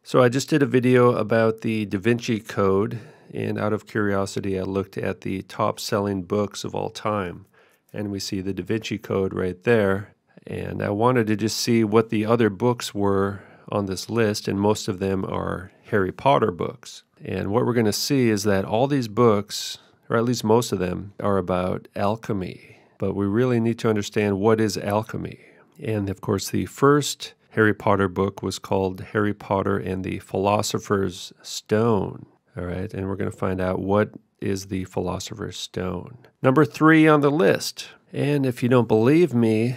So I just did a video about the Da Vinci Code, and out of curiosity I looked at the top-selling books of all time, and we see the Da Vinci Code right there, and I wanted to just see what the other books were on this list, and most of them are Harry Potter books. And what we're going to see is that all these books, or at least most of them, are about alchemy, but we really need to understand what is alchemy. And of course the first Harry Potter book was called Harry Potter and the Philosopher's Stone. All right, and we're going to find out what is the Philosopher's Stone. Number 3 on the list. And if you don't believe me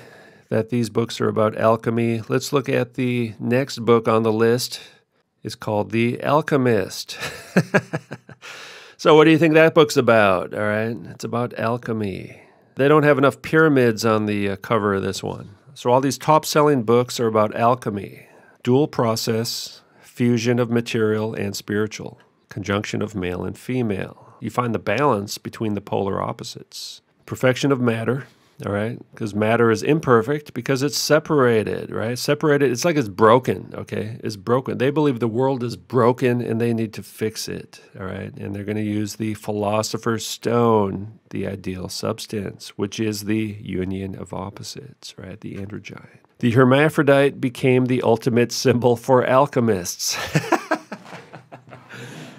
that these books are about alchemy, let's look at the next book on the list. It's called The Alchemist. So what do you think that book's about? All right, it's about alchemy. They don't have enough pyramids on the cover of this one. So all these top-selling books are about alchemy, dual process, fusion of material and spiritual, conjunction of male and female. You find the balance between the polar opposites. Perfection of matter, all right, because matter is imperfect because it's separated, right? Separated, it's like it's broken, okay? It's broken. They believe the world is broken and they need to fix it, all right? And they're going to use the Philosopher's Stone, the ideal substance, which is the union of opposites, right? The androgyne. The hermaphrodite became the ultimate symbol for alchemists.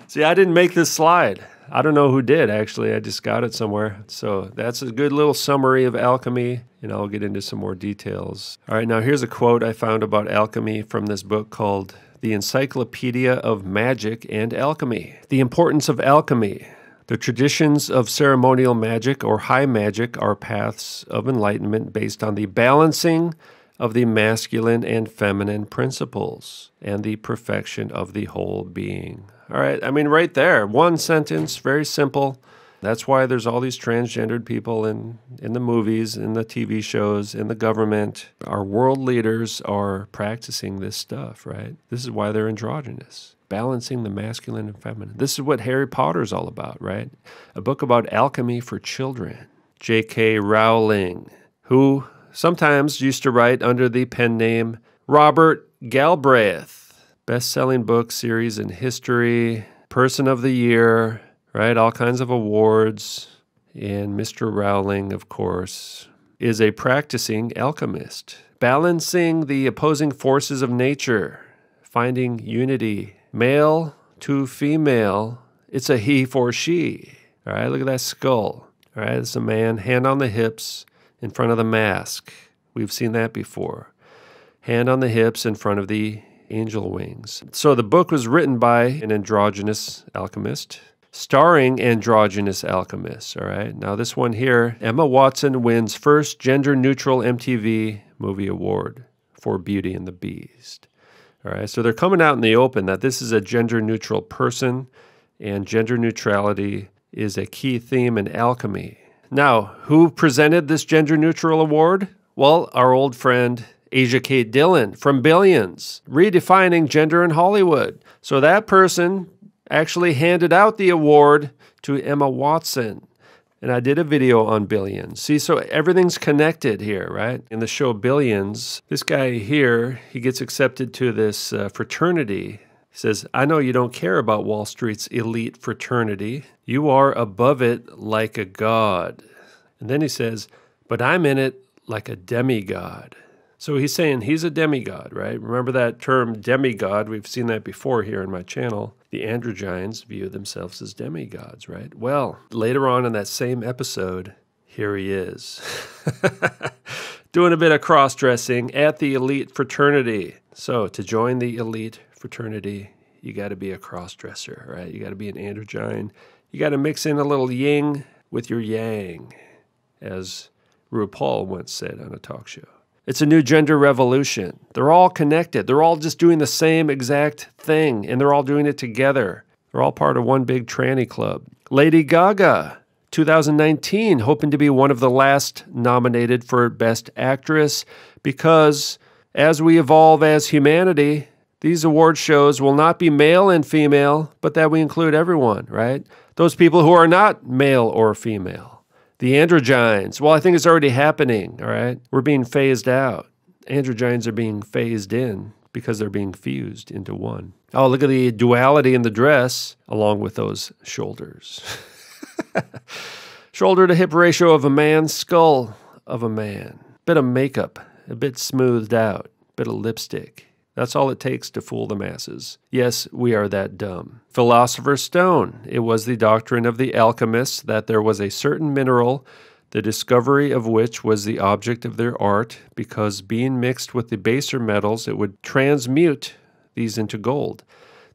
See, I didn't make this slide. I don't know who did, actually. I just got it somewhere. So that's a good little summary of alchemy, and I'll get into some more details. All right, now here's a quote I found about alchemy from this book called The Encyclopedia of Magic and Alchemy. The importance of alchemy. The traditions of ceremonial magic or high magic are paths of enlightenment based on the balancing of the masculine and feminine principles and the perfection of the whole being. All right, I mean, right there, one sentence, very simple. That's why there's all these transgendered people in the movies, in the TV shows, in the government. Our world leaders are practicing this stuff, right? This is why they're androgynous, balancing the masculine and feminine. This is what Harry Potter's all about, right? A book about alchemy for children. J.K. Rowling, who sometimes used to write under the pen name Robert Galbraith. Best-selling book series in history, person of the year, right? All kinds of awards. And Mr. Rowling, of course, is a practicing alchemist, balancing the opposing forces of nature, finding unity, male to female. It's a he for she. All right, look at that skull. All right, it's a man, hand on the hips, in front of the mask. We've seen that before. Hand on the hips in front of the angel wings. So the book was written by an androgynous alchemist, starring androgynous alchemists, all right? Now this one here, Emma Watson wins first gender-neutral MTV Movie Award for Beauty and the Beast. All right, so they're coming out in the open that this is a gender-neutral person, and gender neutrality is a key theme in alchemy. Now, who presented this gender-neutral award? Well, our old friend Asia Kate Dillon from Billions, redefining gender in Hollywood. So that person actually handed out the award to Emma Watson. And I did a video on Billions. See, so everything's connected here, right? In the show Billions, this guy here, he gets accepted to this fraternity. He says, I know you don't care about Wall Street's elite fraternity. You are above it like a god. And then he says, but I'm in it like a demigod. So he's saying he's a demigod, right? Remember that term demigod? We've seen that before here in my channel. The androgynes view themselves as demigods, right? Well, later on in that same episode, here he is. Doing a bit of cross-dressing at the elite fraternity. So to join the elite fraternity, you got to be a cross-dresser, right? You got to be an androgyne. You got to mix in a little yin with your yang, as RuPaul once said on a talk show. It's a new gender revolution. They're all connected. They're all just doing the same exact thing, and they're all doing it together. They're all part of one big tranny club. Lady Gaga, 2019, hoping to be one of the last nominated for Best Actress because as we evolve as humanity, these award shows will not be male and female, but that we include everyone, right? Those people who are not male or female. The androgynes, well, I think it's already happening, all right? We're being phased out. Androgynes are being phased in because they're being fused into one. Oh, look at the duality in the dress along with those shoulders. Shoulder to hip ratio of a man, skull of a man. Bit of makeup, a bit smoothed out, bit of lipstick. That's all it takes to fool the masses. Yes, we are that dumb. Philosopher's Stone. It was the doctrine of the alchemists that there was a certain mineral, the discovery of which was the object of their art, because being mixed with the baser metals, it would transmute these into gold.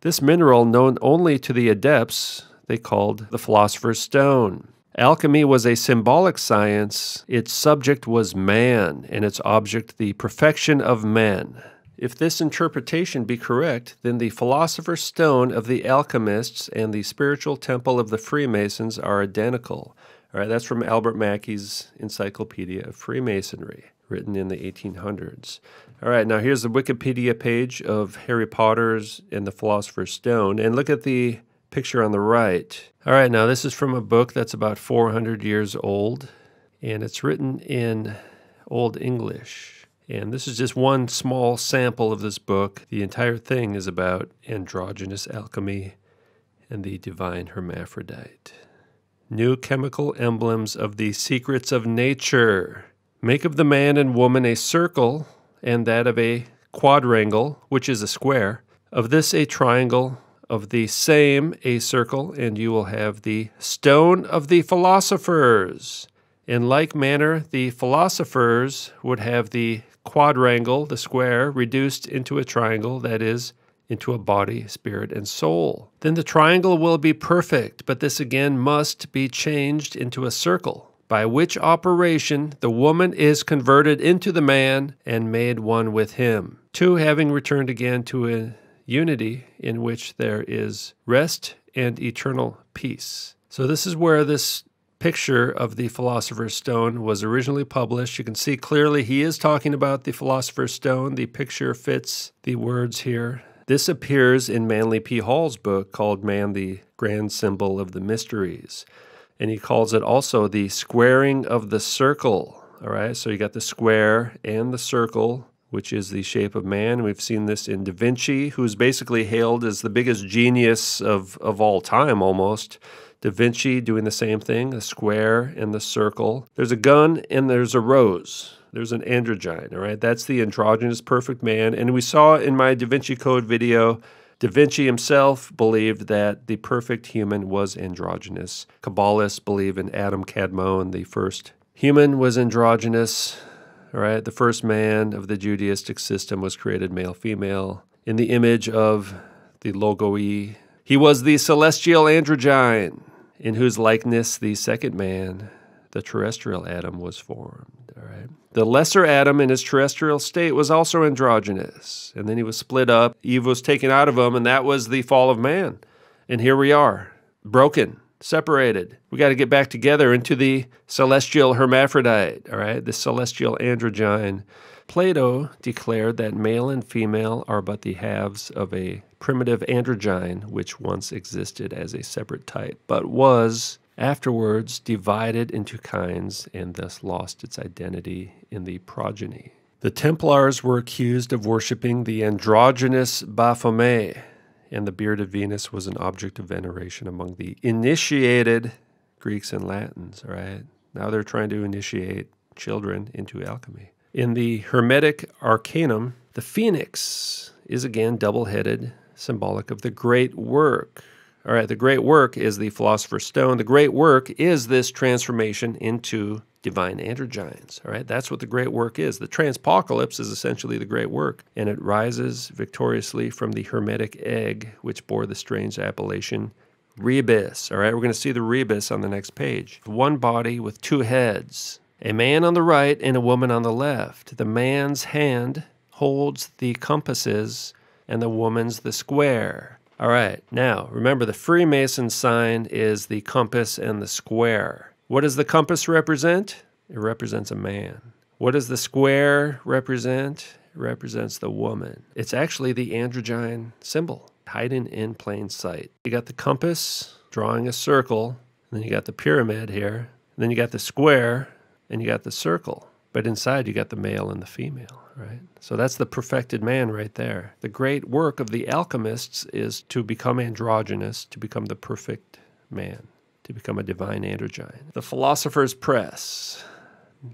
This mineral, known only to the adepts, they called the Philosopher's Stone. Alchemy was a symbolic science. Its subject was man, and its object the perfection of men. If this interpretation be correct, then the Philosopher's Stone of the Alchemists and the spiritual temple of the Freemasons are identical. All right, that's from Albert Mackey's Encyclopedia of Freemasonry, written in the 1800s. All right, now here's the Wikipedia page of Harry Potter's and the Philosopher's Stone, and look at the picture on the right. All right, now this is from a book that's about 400 years old, and it's written in Old English. And this is just one small sample of this book. The entire thing is about androgynous alchemy and the divine hermaphrodite. New chemical emblems of the secrets of nature. Make of the man and woman a circle, and that of a quadrangle, which is a square. Of this a triangle, of the same a circle, and you will have the stone of the philosophers. In like manner, the philosophers would have the quadrangle, the square, reduced into a triangle, that is, into a body, spirit, and soul. Then the triangle will be perfect, but this again must be changed into a circle, by which operation the woman is converted into the man and made one with him. Two having returned again to a unity in which there is rest and eternal peace. So this is where this picture of the Philosopher's Stone was originally published. You can see clearly he is talking about the Philosopher's Stone. The picture fits the words here. This appears in Manly P. Hall's book called Man, the Grand Symbol of the Mysteries. And he calls it also the squaring of the circle. All right, so you got the square and the circle, which is the shape of man. We've seen this in Da Vinci, who's basically hailed as the biggest genius of all time almost. Da Vinci doing the same thing, the square and the circle. There's a gun and there's a rose. There's an androgyne, all right? That's the androgynous perfect man. And we saw in my Da Vinci Code video, Da Vinci himself believed that the perfect human was androgynous. Kabbalists believe in Adam Kadmon, the first human was androgynous, all right? The first man of the Judaistic system was created male-female in the image of the Logoi. He was the celestial androgyne, in whose likeness the second man, the terrestrial Adam, was formed. All right. The lesser Adam in his terrestrial state was also androgynous, and then he was split up. Eve was taken out of him, and that was the fall of man. And here we are, broken, separated. We got to get back together into the celestial hermaphrodite, all right, the celestial androgyne. Plato declared that male and female are but the halves of a primitive androgyne, which once existed as a separate type, but was afterwards divided into kinds and thus lost its identity in the progeny. The Templars were accused of worshiping the androgynous Baphomet, and the beard of Venus was an object of veneration among the initiated Greeks and Latins, all right? Now they're trying to initiate children into alchemy. In the Hermetic Arcanum, the phoenix is again double-headed, symbolic of the great work. All right, the great work is the Philosopher's Stone. The great work is this transformation into divine androgynes. All right, that's what the great work is. The Transpocalypse is essentially the great work, and it rises victoriously from the Hermetic egg, which bore the strange appellation rebus. All right, we're going to see the rebus on the next page. One body with two heads, a man on the right and a woman on the left. The man's hand holds the compasses, and the woman's the square. All right, now remember the Freemason sign is the compass and the square. What does the compass represent? It represents a man. What does the square represent? It represents the woman. It's actually the androgyne symbol, hiding in plain sight. You got the compass drawing a circle, and then you got the pyramid here, and then you got the square, and you got the circle. but inside you got the male and the female, right? So that's the perfected man right there. The great work of the alchemists is to become androgynous, to become the perfect man, to become a divine androgyne. The Philosopher's Press,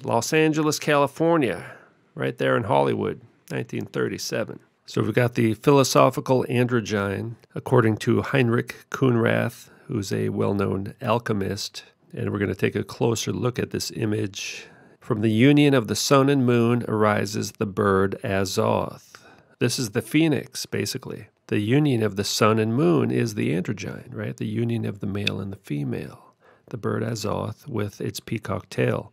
Los Angeles, California, right there in Hollywood, 1937. So we've got the philosophical androgyne, according to Heinrich Kuhnrath, who's a well-known alchemist. And we're going to take a closer look at this image. From the union of the sun and moon arises the bird Azoth. This is the phoenix, basically. The union of the sun and moon is the androgyne, right? The union of the male and the female. The bird Azoth with its peacock tail.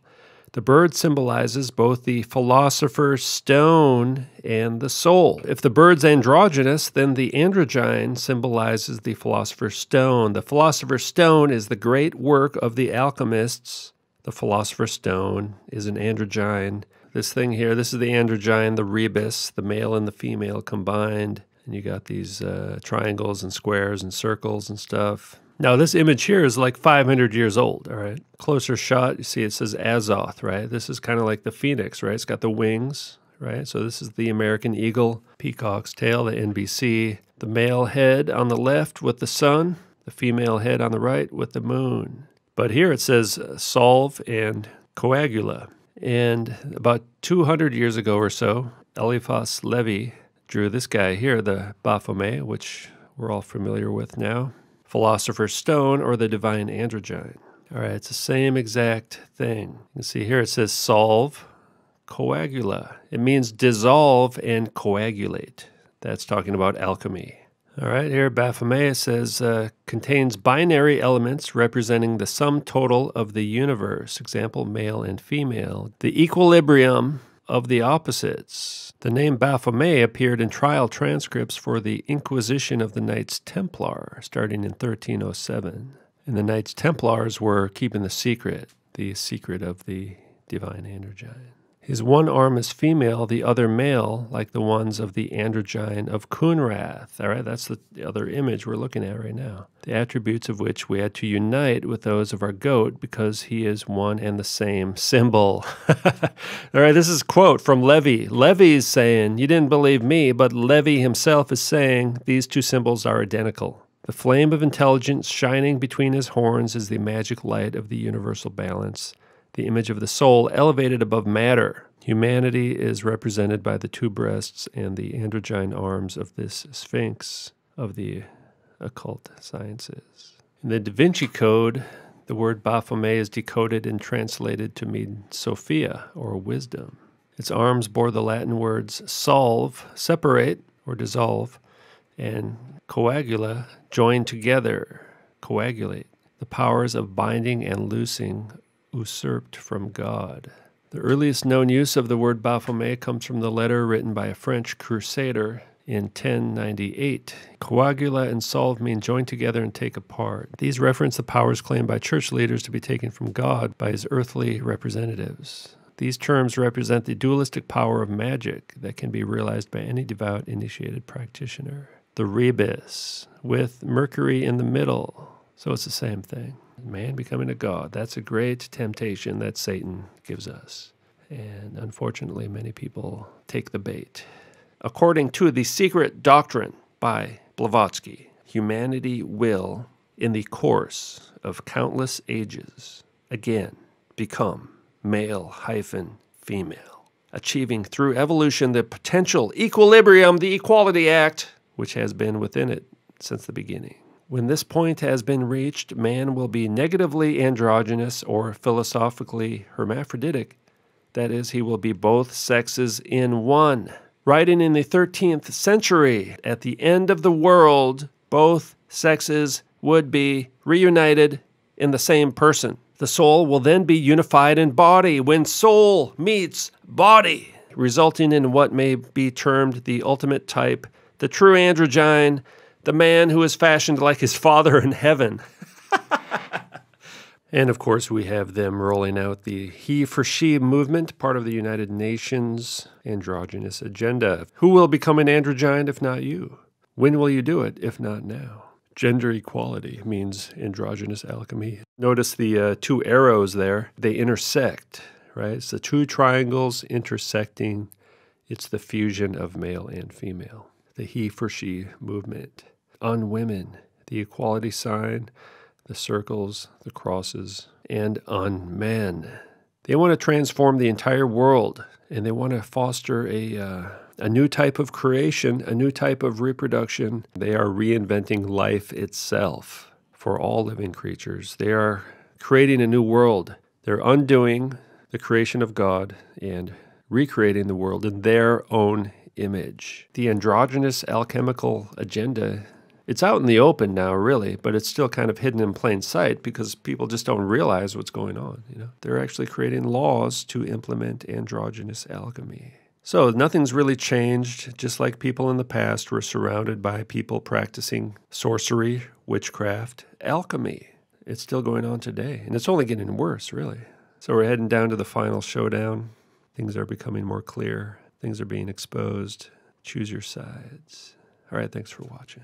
The bird symbolizes both the philosopher's stone and the soul. If the bird's androgynous, then the androgyne symbolizes the philosopher's stone. The philosopher's stone is the great work of the alchemists. The philosopher's stone is an androgyne. This thing here, this is the androgyne, the rebus, the male and the female combined. And you got these triangles and squares and circles and stuff. Now, this image here is like 500 years old, all right? Closer shot, you see it says Azoth, right? This is kind of like the phoenix, right? It's got the wings, right? So this is the American eagle, peacock's tail, the NBC. The male head on the left with the sun, the female head on the right with the moon. But here it says solve and coagula. And about 200 years ago or so, Eliphas Levi drew this guy here, the Baphomet, which we're all familiar with now. Philosopher's Stone, or the divine androgyne. All right, it's the same exact thing. You can see here it says solve, coagula. It means dissolve and coagulate. That's talking about alchemy. All right, here Baphomet says contains binary elements representing the sum total of the universe. Example, male and female. The equilibrium of the opposites. The name Baphomet appeared in trial transcripts for the Inquisition of the Knights Templar, starting in 1307. And the Knights Templars were keeping the secret of the divine androgyne. His one arm is female, the other male, like the ones of the androgyne of Kuhnrath. All right, that's the other image we're looking at right now. The attributes of which we had to unite with those of our goat because he is one and the same symbol. All right, this is a quote from Levi. Levi's saying, you didn't believe me, but Levi himself is saying these two symbols are identical. The flame of intelligence shining between his horns is the magic light of the universal balance. The image of the soul elevated above matter. Humanity is represented by the two breasts and the androgyne arms of this sphinx of the occult sciences. In the Da Vinci Code, the word Baphomet is decoded and translated to mean Sophia, or wisdom. Its arms bore the Latin words solve, separate or dissolve, and coagula, join together, coagulate. The powers of binding and loosing usurped from God. The earliest known use of the word Baphomet comes from the letter written by a French crusader in 1098. Coagula and solve mean join together and take apart. These reference the powers claimed by church leaders to be taken from God by his earthly representatives. These terms represent the dualistic power of magic that can be realized by any devout initiated practitioner. The rebus, with Mercury in the middle. So it's the same thing. Man becoming a god. That's a great temptation that Satan gives us. And unfortunately, many people take the bait. According to The Secret Doctrine by Blavatsky, humanity will, in the course of countless ages, again become male-female, achieving through evolution the potential equilibrium, the equality act, which has been within it since the beginning. When this point has been reached, man will be negatively androgynous or philosophically hermaphroditic. That is, he will be both sexes in one. Writing in the 13th century, at the end of the world, both sexes would be reunited in the same person. The soul will then be unified in body when soul meets body, resulting in what may be termed the ultimate type, the true androgyne, the man who is fashioned like his Father in heaven. And of course, we have them rolling out the He for She movement, part of the United Nations androgynous agenda. Who will become an androgyne if not you? When will you do it if not now? Gender equality means androgynous alchemy. Notice the two arrows there. They intersect, right? It's the two triangles intersecting. It's the fusion of male and female. The he for she movement. On women, the equality sign, the circles, the crosses, and on men. They want to transform the entire world, and they want to foster a new type of creation, a new type of reproduction. They are reinventing life itself for all living creatures. They are creating a new world. They're undoing the creation of God and recreating the world in their own image. The androgynous alchemical agenda, it's out in the open now, really, but it's still kind of hidden in plain sight because people just don't realize what's going on. They're actually creating laws to implement androgynous alchemy. So nothing's really changed. Just like people in the past were surrounded by people practicing sorcery, witchcraft, alchemy. It's still going on today, and it's only getting worse, really. So we're heading down to the final showdown. Things are becoming more clear. Things are being exposed. Choose your sides. All right, thanks for watching.